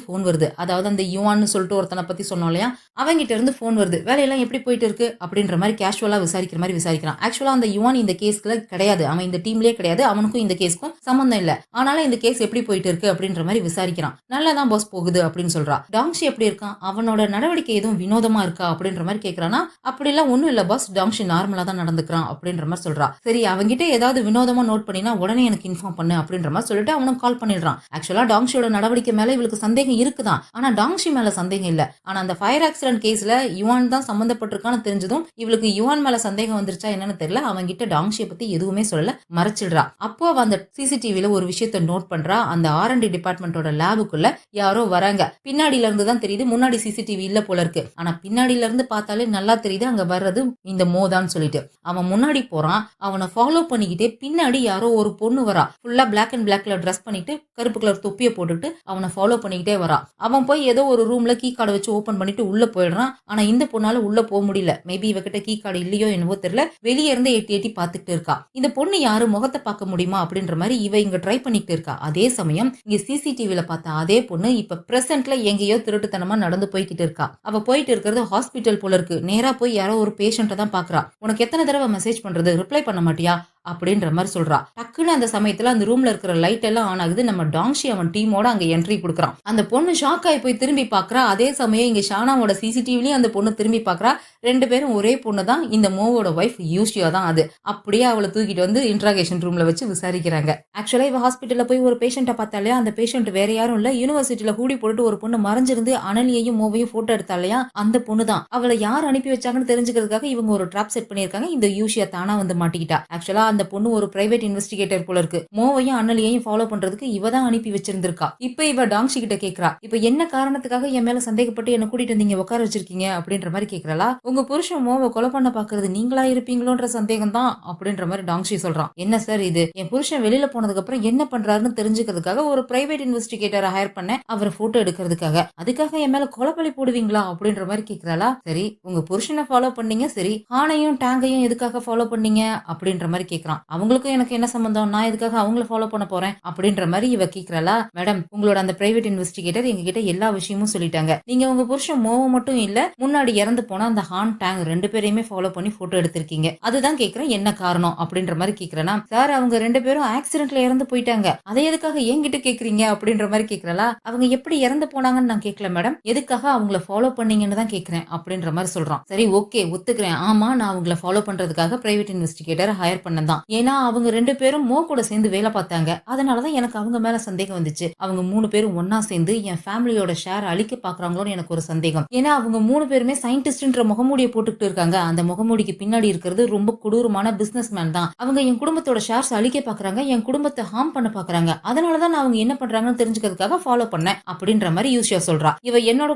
[SPEAKER 1] போன் வருது. அதாவது அந்த யுவான்னு சொல்லிட்டு ஒருத்தனை பத்தி சொன்னோம் இல்லையா? அவங்கிட்ட இருந்து போன் வருது. வேலையெல்லாம் எப்படி போயிட்டு இருக்கு அப்படின்ற மாதிரி கேஷுவலா விசாரிக்கிற மாதிரி விசாரிக்கிறான். ஆக்சுவலா அந்த யுவான் இந்த கேஸ்ல கிடையாது, அவன் இந்த டீம்லயே கிடையாது, அவனுக்கும் இந்த கேஸ்க்கும் சம்பந்தம் இல்ல. ஆனாலும் இந்த கேஸ் எப்படி போயிட்டு இருக்கு அப்படின்ற மாதிரி விசாரிக்கிறான். நல்லாதான் பாஸ் போகுது அப்படின்னு சொல்றா. டாங்ஷி எப்படி இருக்கான், அவனோட நடவடிக்கை எதுவும் வினோதமா இருக்கா அப்படின்ற மாதிரி கேக்குறானா. அப்படி எல்லாம் ஒண்ணும் இல்ல பாஸ், டாங்ஷி நார்மலா தான் நடந்துக்கிறான் அப்படின்ற மாதிரி சொல்றா. சரி, அவங்கிட்ட ஏதாவது வினோதமா நோட் பண்ணினா உடனே எனக்கு இன்ஃபார்ம் பண்ணு அப்படின்ற மாதிரி சொல்லிட்டு அவனும் கால் பண்ணிடுறான். ஆக்சுவலா டாங்ஷியோட நடவடிக்கை மேல இவளுக்கு சந்தேகம் இருக்குதான், ஆனா டாங்ஷி மேல சந்தேகம் இல்ல. ஆனா அந்த ஃபயர் ஆக்சிடென்ட் கேஸ்ல யுவான் தான் சம்பந்தப்பட்டிருக்கான்னு தெரிஞ்சதும் இவளுக்கு யுவான் மேல சந்தேகம் வந்துருச்சா என்னன்னு தெரியல. அவங்கிட்ட டாங்ஷியை பத்தி எதுவுமே சொல்லல, மறைச்சிடுறா. அப்போ அவ அந்த சிசிடிவில ஒரு விஷயத்த நோட் பண்றா. அந்த R&D டிபார்ட்மெண்டோட லேபுக்குள்ள யாரோ வராங்க. பின்னாடில இருந்து தான் தெரியுது, முன்னாடி சிசிடிவி இல்ல போல இருக்கு. ஆனா பின்னாடில இருந்து பார்த்தாலே நல்லா தெரியுது அங்க வர்றது இந்த மோதான்னு சொல்லிட்டு. அவன் முன்னாடி போறான், அவனை ஃபாலோ பண்ணிக்கிட்டே பின்னாடி யாரோ ஒரு பொண்ணு வரா. ஃபுல்லா பிளாக் அண்ட் பிளாக்ல ட்ரெஸ் பண்ணிட்டு கருப்பு கலர் தொப்பியை போட்டுட்டு அவனை ஃபாலோ பண்ணிக்கிட்டே வரா. அவன் போய் ஏதோ ஒரு ரூம்ல கீ கார்டை வச்சு ஓபன் பண்ணிட்டு உள்ள போயிடுறான். ஆனா இந்த பொண்ணால உள்ள போக முடியல. மேபி இவகிட்ட கீ கார்டு இல்லையோ என்னவோ தெரியல. வெளியே இருந்து எட்டி எட்டி பார்த்துட்டு இருக்கா. இந்த பொண்ணு யாரு, முகத்தை பார்க்க முடியுமா அப்படின்ற மாதிரி இவ இங்க ட்ரை பண்ணிட்டு இருக்கா. அதே சமயம் இங்க சிசிடிவில பார்த்த அதே பொண்ணு இப்ப பிரசன்ட்ல எங்கேயோ திருட்டுத்தனமா நடந்து போய்கிட்டு இருக்கா. அவ போயிட்டு இருக்கிறது ஹாஸ்பிட்டல் போல இருக்கு. நேரா போய் யாரோ ஒரு பேஷண்ட்டை தான் பாக்குறா. உனக்கு எத்தனை தடவை மெசேஜ் பண்றது, ரிப்ளை பண்ண மாட்டியா அப்படின்ற மாதிரி சொல்றா. டக்குன்னு அந்த சமயத்துல அந்த ரூம்ல இருக்கிற லைட் எல்லாம் ஆன் ஆகுது. நம்ம டாங்ஷி அவன் டீமோட அங்க என்ட்ரி கொடுக்குறான். அந்த பொண்ணு ஷாக் ஆகி போய் திரும்பி பாக்குறா. அதே சமயம் இங்க ஷானாவோட சிசிடிவிலயும் அந்த பொண்ணு திரும்பி பாக்குறா. ரெண்டு பேரும் ஒரே பொண்ணு தான். இந்த மோவோட ஒய்ஃப் யூஷியா தான் அது. அப்படியே அவளை தூக்கிட்டு வந்து இன்ட்ராகேஷன் ரூம்ல வச்சு விசாரிக்கிறாங்க. ஆக்சுவலா இவ ஹாஸ்பிட்டல்ல போய் ஒரு பேஷண்ட்டை பார்த்தாலே அந்த பேஷண்ட் வேற யாரும் இல்ல, யூனிவர்சிட்டியில கூடி போட்டு ஒரு பொண்ணு மறைஞ்சிருந்து அனலியையும் மோவையும் போட்டோ எடுத்தா இல்லையா, அந்த பொண்ணு தான். அவளை யார் அனுப்பி வச்சாங்கன்னு தெரிஞ்சுக்கிறதுக்காக இவங்க ஒரு ட்ராப் செட் பண்ணிருக்காங்க. இந்த யூஷியா தானா வந்து மாட்டிக்கிட்டா. ஆக்சுவலா அந்த பொண்ணு ஒரு பிரைவேட் இன்வெஸ்டிகேட்டர் போல இருக்கு. மோவையும் அண்ணலையும் ஃபாலோ பண்றதுக்கு இவ தான் அனுப்பி வச்சிருந்திருக்கா. இப்ப இவ டாங்ஷி கிட்ட கேக்குறா, இப்ப என்ன காரணத்துக்காக என் மேல சந்தேகப்பட்டு என்ன கூட்டிட்டு வந்தீங்க, உட்கார வச்சிருக்கீங்க அப்படின்ற மாதிரி கேக்குறா. உங்க புருஷன் மோவை கொலை பண்ண பாக்குறது நீங்களா இருப்பீங்களோன்ற சந்தேகம் தான் அப்படின்ற மாதிரி டாங்ஷி சொல்றான். என்ன சார் இது, என் புருஷன் வெளியில போனதுக்கு அப்புறம் என்ன பண்றாருன்னு தெரிஞ்சுக்கிறதுக்காக ஒரு பிரைவேட் இன்வெஸ்டிகேட்டரை ஹையர் பண்ண, அவரை போட்டோ எடுக்கிறதுக்காக, அதுக்காக என் மேல கொலைப்பழி போடுவீங்களா அப்படின்ற மாதிரி கேக்குறாளா. சரி, உங்க புருஷனை ஃபாலோ பண்ணீங்க, சரி ஹானையும் டேங்கையும் எதுக்காக ஃபாலோ பண்ணீங்க அப்படின்ற மாதிரி கேக்குறான். அவங்களுக்கும் எனக்கு என்ன சம்பந்தம், நான் எதுக்காக அவங்கள ஃபாலோ பண்ண போறேன் அப்படின்ற மாதிரி இவ கேக்குறாளா. மேடம், உங்களோட அந்த பிரைவேட் இன்வெஸ்டிகேட்டர் எங்க கிட்ட எல்லா விஷயமும் சொல்லிட்டாங்க. நீங்க உங்க புருஷன் மோவ மட்டும் இல்ல, முன்னாடி இறந்து போனா அந்த ஹான் டேங் ரெண்டு பேரையுமே ஃபாலோ பண்ணி போட்டோ எடுத்திருக்கீங்க. அதுதான் கேக்குறேன், என்ன காரணம் அப்படின்ற மாதிரி கேக்குறேனா. சார், அவங்க ரெண்டு பேரும் ஆக்சிடென்ட்ல இறந்து போயிட்டாங்க, அதை எதுக்காக என்கிட்ட கேக்குறீங்க அப்படின்ற மாதிரி கேக்குறாளா. அவங்க எப்படி இறந்து போனாங்கன்னு நான் கேட்கல மேடம், எதுக்காக அவங்கள ஃபாலோ பண்ணீங்கன்னு தான் கேக்குறேன் அப்படின்ற மாதிரி சொல்றான். சரி, ஓகே, ஒத்துக்கிறேன். ஆமா, நான் அவங்கள ஃபாலோ பண்றதுக்காக பிரைவேட் இன்வெஸ்டிகேட்டர் ஹையர் பண்ணதான். ஏன்னா அவங்க ரெண்டு பேரும் மோ கூட சேர்ந்து வேலை பார்த்தாங்க. அதனாலதான் எனக்கு அவங்க மேல சந்தேகம் வந்துச்சு. அவங்க மூணு பேரும் ஒன்னா சேர்ந்து என் ஃபேமிலியோட ஷேர் அழிக்க பாக்குறாங்களோன்னு எனக்கு ஒரு சந்தேகம். ஏன்னா அவங்க மூணு பேருமே சயின்டிஸ்ட்ன்ற முகமூடியை போட்டுக்கிட்டு இருக்காங்க. அந்த முகமூடிக்கு பின்னாடி இருக்கிறது ரொம்ப கொடூரமான பிசினஸ் மேன் தான். அவங்க என் குடும்பத்தோட ஷேர்ஸ் அழிக்க பாக்குறாங்க, என் குடும்பத்தை ஹார்ம் பண்ண பாக்குறாங்க. அதனாலதான் அவங்க என்ன பண்றாங்கன்னு தெரிஞ்சுக்கிறதுக்காக ஃபாலோ பண்ணேன் அப்படின்ற மாதிரி யூஷியா சொல்றா. இவ என்னோட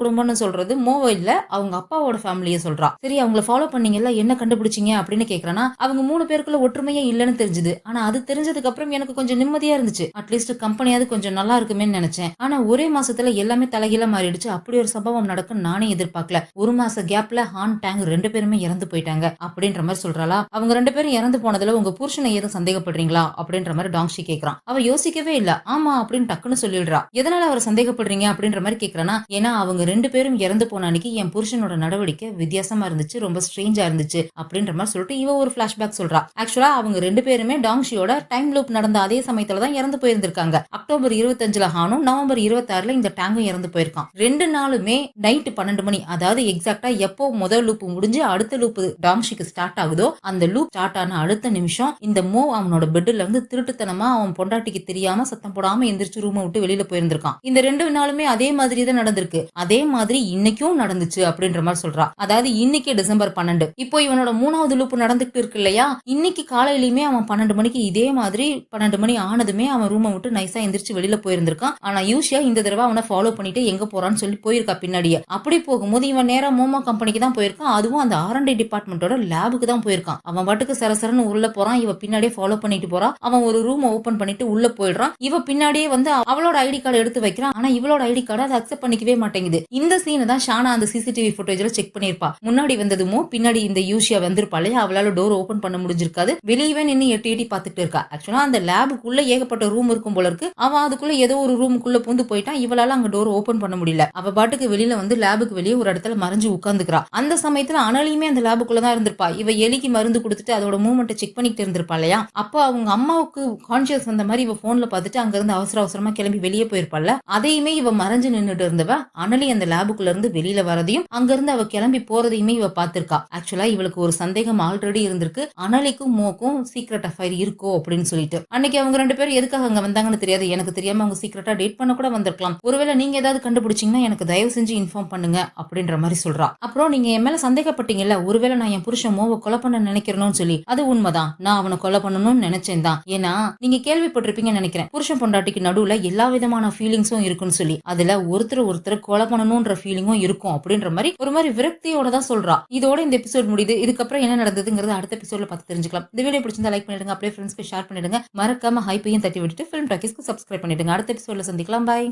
[SPEAKER 1] குடும்பம்னு சொல்றது மோவோ இல்ல, அவங்க அப்பாவோட ஃபேமிலியை சொல்றா. சரி, அவங்கள ஃபாலோ பண்ணீங்கல்ல, என்ன கண்டுபிடிச்சீங்க அப்படின்னு கேக்குறானா. அவங்க மூணு பேருக்குள்ள ஒற்றுமையே இல்லன்னு தெரிஞ்சது. ஆனா அது தெரிஞ்சதுக்கு அப்புறம் எனக்கு கொஞ்சம் நிம்மதியா இருந்துச்சு. அட்லீஸ்ட் கம்பெனியாவது கொஞ்சம் நல்லா இருக்குமே நினைச்சேன். ஆனா ஒரே மாசத்துல எல்லாமே தலைகீழ மாறிடுச்சு. அப்படி ஒரு சம்பவம் நடக்கும் நானே எதிர்பார்க்கல. ஒரு மாச கேப்ல ஹான் டேங் ரெண்டு பேருமே இறந்து போயிட்டாங்க அப்படின்ற மாதிரி சொல்றாளா. அவங்க ரெண்டு பேரும் இறந்து போனதுல உங்க புருஷனை ஏதும் சந்தேகப்படுறீங்களா அப்படின்ற மாதிரி டாங்ஷி கேக்குறான். அவ யோசிக்கவே இல்ல, ஆமா அப்படின்னு டக்குன்னு சொல்லிடுறா. எதனால அவர் சந்தேகப்படுறீங்க அப்படின்ற மாதிரி கேக்குறானா. ஏன்னா அவங்க ரெண்டு பேரும் இறந்து போன அன்னைக்கு என் புருஷனோட நடவடிக்கை வித்தியாசமா இருந்துச்சு, ரொம்ப ஸ்ட்ரேஞ்சா இருந்துச்சு அப்படின்ற மாதிரி சொல்லிட்டு இவ ஒரு பிளாஷ்பேக் சொல்றா. ஆக்சுவலா அவங்க ரெண்டு பேருமே டாங்ஷியோட டைம் லூப் நடந்த அதே சமயத்துல தான் இறந்து போயிருந்திருக்காங்க. அக்டோபர் 25 ஹானும் நவம்பர் 26 இந்த டேங்கும் இறந்து போயிருக்கான். ரெண்டு நாளுமே நைட் 12 மணி, அதாவது எக்ஸாக்டா எப்போ முதல் லூப் முடிஞ்சு அடுத்த லூப் டாங்ஷிக்கு ஸ்டார்ட் ஆகுதோ அந்த லூப் ஸ்டார்ட் ஆன அடுத்த நிமிஷம் இந்த மோ அவனோட பெட்ல இருந்து திருட்டுத்தனமா அவன் பொண்டாட்டிக்கு தெரியாம சத்தம் போடாம எந்திரிச்சு ரூமை விட்டு வெளியில போயிருந்திருக்கான். இந்த ரெண்டு நாளுமே அதே மாதிரி தான் நடந்திருக்கு. அதே மாதிரி இன்னைக்கும் நடந்துச்சு அப்படின்ற மாதிரி சொல்றா. அதாவது இன்னைக்கு டிசம்பர் 12. இப்போ இவனோட மூணாவது லூப் நடந்துட்டு இருக்கு இல்லையா, இன்னைக்கு காலையிலயுமே அவன் 12 மணிக்கு இதே மாதிரி 12 மணி ஆனதுமே அவன் ரூமை விட்டு நைஸா எந்திரிச்சு வெளியில போயிருந்திருக்கான். ஆனா யூஷியா இந்த தடவை அவனை ஃபாலோ பண்ணிட்டு எங்க போறான்னு சொல்லி போயிருக்கா பின்னாடியே. அப்படி போகும்போது இவன் நேரா மோமோ கம்பெனிக்கு தான் போயிருக்கான். அதுவும் அந்த R&D டிபார்ட்மெண்டோட லேபுக்கு தான் போயிருக்கான். அவன் பாட்டுக்கு சரசரன்னு உள்ள போறான். இவ பின்னாடியே ஃபாலோ பண்ணிட்டு போறா. அவன் ஒரு ரூம் ஓபன் பண்ணிட்டு உள்ள போயிடுறான். இவ பின்னாடியே வந்து அவளோட ஐடி கார்டு எடுத்து வைக்கிறான். ஆனா இவளோட ஐடி கார்டு அதை அக்செப்ட் பண்ணிக்கவே மாட்டேங்குது. இந்த சீனை தான் ஷானா அந்த சிசிடிவி ஃபுட்டேஜ்ல செக் பண்ணிருப்பா. முன்னாடி வந்ததுமோ பின்னாடி இந்த யூஷியா வந்திருப்பாளே, அவளால டோர் ஓபன் பண்ண முடிஞ்சிருக்காது. வெளியவே நின்னு எட்டி எட்டி பாத்துட்டு இருக்கா. ஆக்சுவலா அந்த லேபுக்குள்ள ஏகப்பட்ட ரூம் இருக்கும் போல இருக்கு. அவன் அதுக்குள்ள ஏதோ ஒரு ரூமுக்குள்ள பூந்து போயிட்டான். இவளால அங்க டோர் ஓபன் பண்ண முடியல. அவ பாட்டுக்கு வெளியில வந்து லேபுக்கு வெளியே ஒரு இடத்துல மறைஞ்சு உட்கார்ந்துக்கிறா. அந்த சமயத்துல அனலியுமே அந்த லேபுக்குள்ள தான் இருந்திருப்பா. இவ எலிக்கு மருந்து கொடுத்துட்டு அதோட மூவ்மெண்ட் செக் பண்ணிட்டு இருந்திருப்பா இல்லையா? அப்ப அவங்க அம்மாவுக்கு கான்சியஸ் வந்த மாதிரி இவ போன்ல பாத்துட்டு அங்க இருந்து அவசர அவசரமா கிளம்பி வெளியே போயிருப்பாள்ல. அதையுமே இவ மறைஞ்சு நின்னுட்டு இருந்தவ அனலி அந்த லேபுக்குள்ள இருந்து வெளியில வரதையும் அங்க இருந்து அவ கிளம்பி போறதையுமே இவ பாத்திருக்கா. ஆக்சுவலா இவளுக்கு ஒரு சந்தேகம் ஆல்ரெடி இருந்திருக்கு. அனலிக்கும் மோக்கும் சீக்ரெட் அஃபேர் இருக்கோ அப்படின்னு சொல்லிட்டு. அன்னைக்கு அவங்க 2 பேரும் எதுக்காக அங்க வந்தாங்கன்னு தெரியாது. எனக்கு தெரியாம அவங்க சீக்ரெட்டா டேட் பண்ண கூட வந்திருக்கலாம். ஒருவேளை நீங்க ஏதாவது கண்டுபிடிச்சீங்கன்னா எனக்கு தயவு செஞ்சு இன்ஃபார்ம் பண்ணுங்க அப்படின்ற மாதிரி சொல்றா. அப்புறம் நீங்க என் மேல சந்தேகப்பட்டீங்கல்ல, ஒருவேளை நான் என் புருஷன் மோவை கொலை பண்ண நினைக்கிறேன்னு சொல்லி, அது உண்மைதான். நான் அவனை கொலை பண்ணணும்னு நினைச்சேன் தான். ஏன்னா நீங்க கேள்விப்பட்டிருப்பீங்கன்னு நினைக்கிறேன். புருஷன் பொண்டாட்டிக்கு நடுவுல எல்லா விதமான ஃபீலிங்ஸும் இருக்குன்னு சொல்லி, அதுல ஒருத்தர் கொலை பண்ணணும்ன்ற ஃபீலிங்கும் இருக்கும் அப்படின்ற மாதிரி ஒரு மாதிரி விரக்தியோட தான் சொல்றா. இதோட இந்த எபிசோட் முடியுது. இதுக்கப்புறம் என்ன நடந்ததுங்கிறது அடுத்த எபிசோட்ல பார்த்து தெரிஞ்சுக்கலாம். இந்த வீடியோ பிடிச்சிருந்தா லைக் பண்ணிடுங்க, அப்படியே ஃப்ரெண்ட்ஸ்க்கு ஷேர் பண்ணிடுங்க. மறக்காம ஹைப்பையும் தட்டி விட்டுட்டு ஃபிலிம் டாக்கீஸ்க்கு சப்ஸ்கிரைப் பண்ணிடுங்க. அடுத்த எபிசோட்ல சந்திக்கலாம். பாய்.